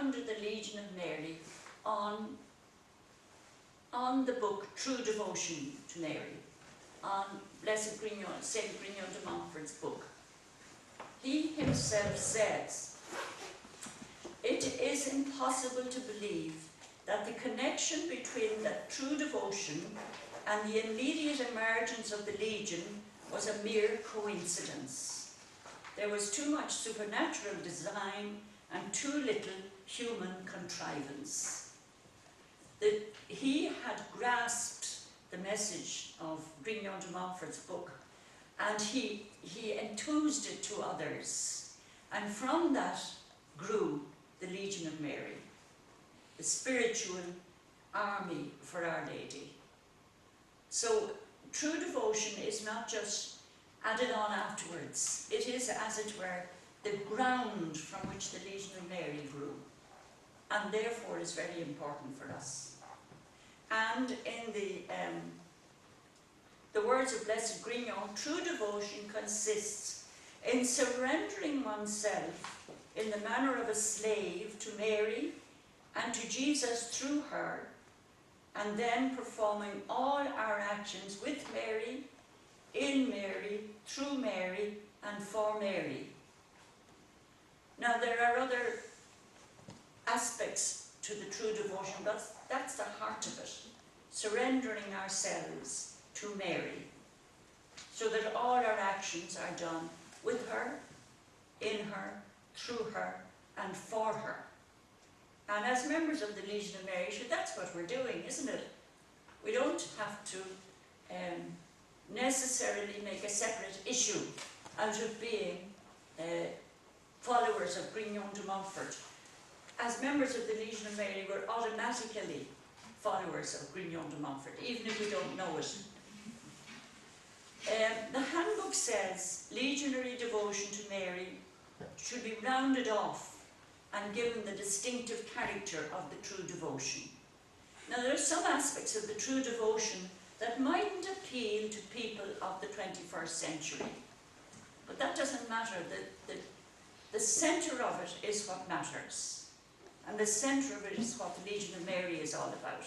founded the Legion of Mary on the book True Devotion to Mary, on Blessed Grignon, Saint Grignon de Montfort's book. He himself says, "It is impossible to believe that the connection between the true devotion and the immediate emergence of the Legion was a mere coincidence. There was too much supernatural design and too little human contrivance." He had grasped the message of Grignon de Montfort's book, and he enthused it to others, and from that grew the Legion of Mary, the spiritual army for Our Lady. So true devotion is not just added on afterwards. It is, as it were, the ground from which the Legion of Mary grew, and therefore is very important for us. And in the words of Blessed Grignon, true devotion consists in surrendering oneself in the manner of a slave to Mary and to Jesus through her, and then performing all our actions with Mary, in Mary, through Mary, and for Mary. Now there are other aspects to the true devotion, but that's the heart of it. Surrendering ourselves to Mary, so that all our actions are done with her, in her, through her, and for her. And as members of the Legion of Mary, that's what we're doing, isn't it? We don't have to necessarily make a separate issue out of being followers of Grignon de Montfort. As members of the Legion of Mary, we're automatically followers of Grignon de Montfort, even if we don't know it. The handbook says legionary devotion to Mary should be rounded off and given the distinctive character of the true devotion. Now there are some aspects of the true devotion that mightn't appeal to people of the 21st century, but that doesn't matter. The centre of it is what matters. And the centre of it is what the Legion of Mary is all about.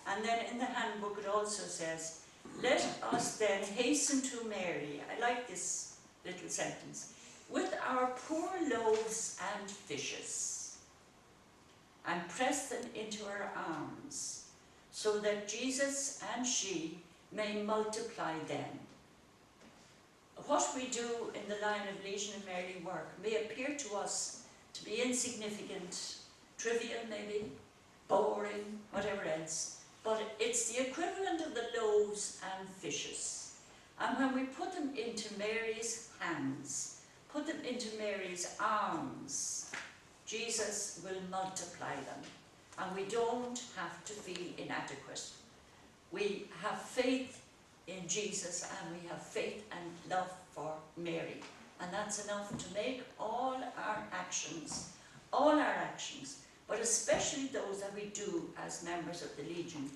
And then in the handbook it also says, "Let us then hasten to Mary," I like this little sentence, "with our poor loaves and fishes, and press them into her arms, so that Jesus and she may multiply them." What we do in the line of Legion of Mary work may appear to us to be insignificant, trivial maybe, boring, whatever else, but it's the equivalent of the loaves and fishes. And when we put them into Mary's hands, put them into Mary's arms, Jesus will multiply them. And we don't have to feel inadequate. We have faith in Jesus, and we have faith and love for Mary. And that's enough to make all our actions, but especially those that we do as members of the Legion,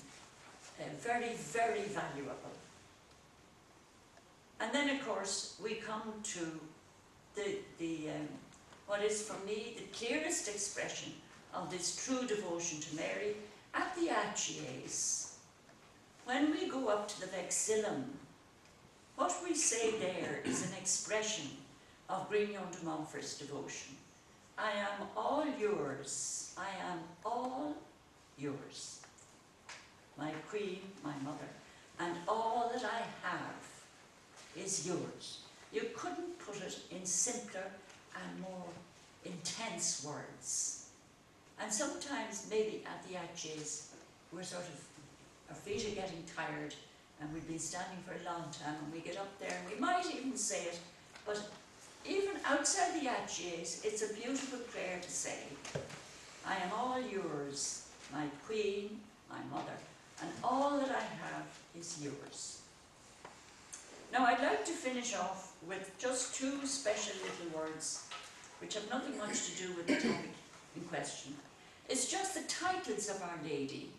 very, very valuable. And then, of course, we come to what is for me the clearest expression of this true devotion to Mary at the Agies. When we go up to the Vexillum, what we say there is an expression of Grignon de Montfort's devotion. "I am all yours, I am all yours, my queen, my mother, and all that I have is yours." You couldn't put it in simpler and more intense words. And sometimes, maybe at the Agies, we're sort of, our feet are getting tired, and we've been standing for a long time, and we get up there, and we might even say it, but even outside the Agies, it's a beautiful prayer to say, "I am all yours, my queen, my mother, and all that I have is yours." Now I'd like to finish off with just two special little words, which have nothing much to do with the topic in question. It's just the titles of Our Lady.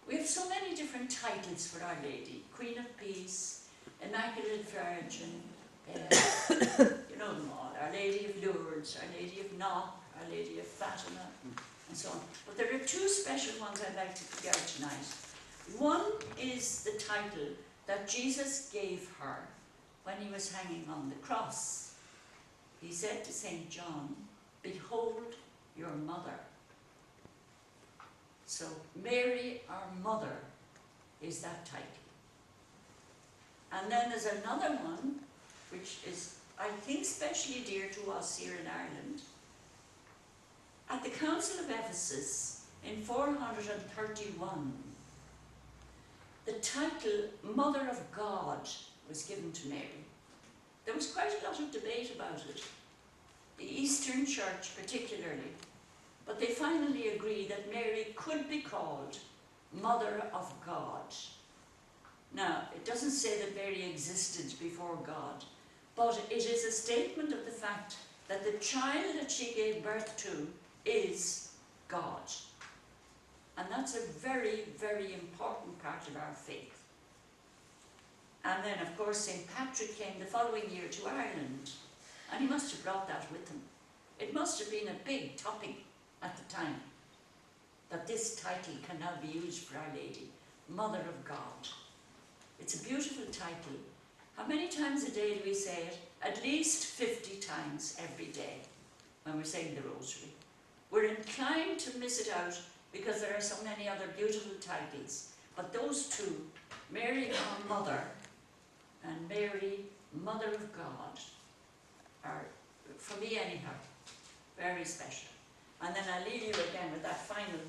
We have so many different titles for Our Lady: Queen of Peace, Immaculate Virgin, you know them all, Our Lady of Lourdes, Our Lady of Knock, Our Lady of Fatima, and so on. But there are two special ones I'd like to pick out tonight. One is the title that Jesus gave her when he was hanging on the cross. He said to St. John, "Behold your mother." So Mary, our mother, is that title. And then there's another one, which is, I think, especially dear to us here in Ireland. At the Council of Ephesus in 431, the title Mother of God was given to Mary. There was quite a lot of debate about it, the Eastern Church particularly, but they finally agreed that Mary could be called Mother of God. Now, it doesn't say that Mary existed before God, but it is a statement of the fact that the child that she gave birth to is God. And that's a very, very important part of our faith. And then, of course, St. Patrick came the following year to Ireland, and he must have brought that with him. It must have been a big topic at the time, that this title can now be used for Our Lady, Mother of God. It's a beautiful title. How many times a day do we say it? At least 50 times every day when we're saying the Rosary. We're inclined to miss it out because there are so many other beautiful titles. But those two, Mary our Mother and Mary, Mother of God, are, for me anyhow, very special. And then I'll leave you again with that final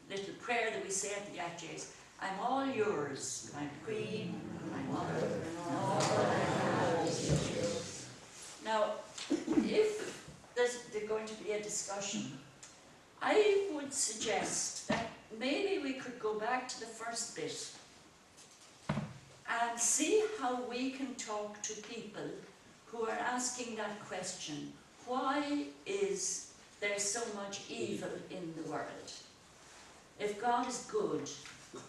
little prayer that we say at the Atjes. I'm all yours, my Queen, my Mother, and all that I have is yours. Now, if there's going to be a discussion, I would suggest that maybe we could go back to the first bit and see how we can talk to people who are asking that question. Why is there so much evil in the world? If God is good,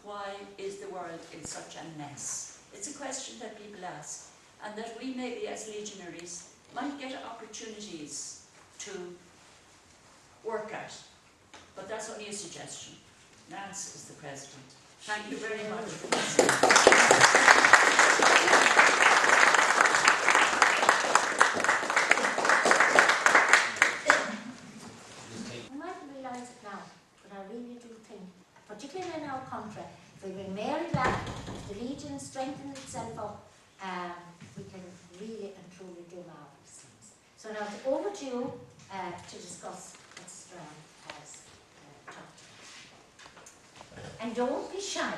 why is the world in such a mess? It's a question that people ask, and that we maybe as legionaries might get opportunities to work at. But that's only a suggestion. Nance is the president. Thank you very much for listening. We might realise it now, but I really do think, particularly in our country, if we bring Mary back, if the Legion strengthens itself up, we can really and truly do marvellous things. So now it's over to you to discuss what Strand has talked about. And don't be shy.